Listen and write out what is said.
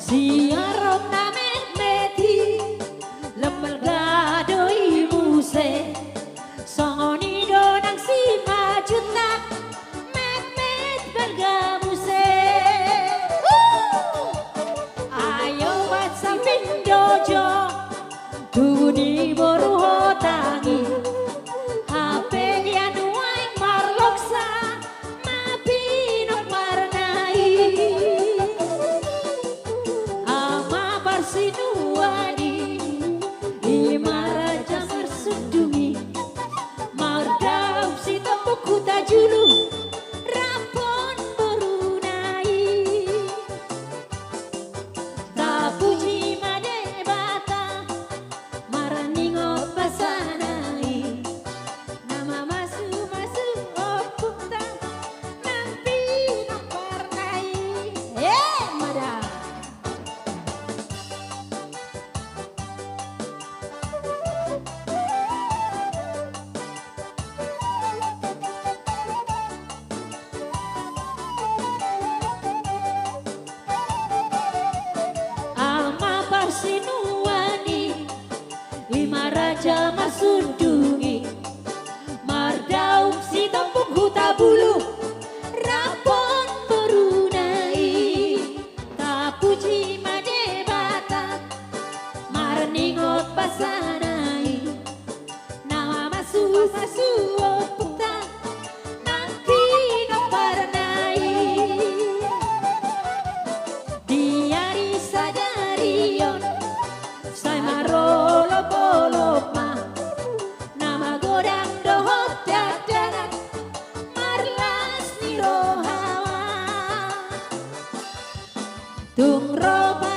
Siarom name meti lemel gadoi muse songoni donang si majuta met bergamuse ayo bat samping dojo tuni boru hotangi HP yang waing marloksa mapinok marnai ama parsinuani imaraja marsundungi mardau si topuk kuta julu rampon berunai tapuji made bata maraningo pasanai nama masu oputa nampi nomparnai mada ama parsinuani lima raja masundungi mardaum si tompuk huta bulu rapon berunai tapuji made bata marningot pasanai nama masu oputa nanti nomparnai diari sadarion sai marolo polopma nama godang dohot dadanan marlas ni rohawa tung roba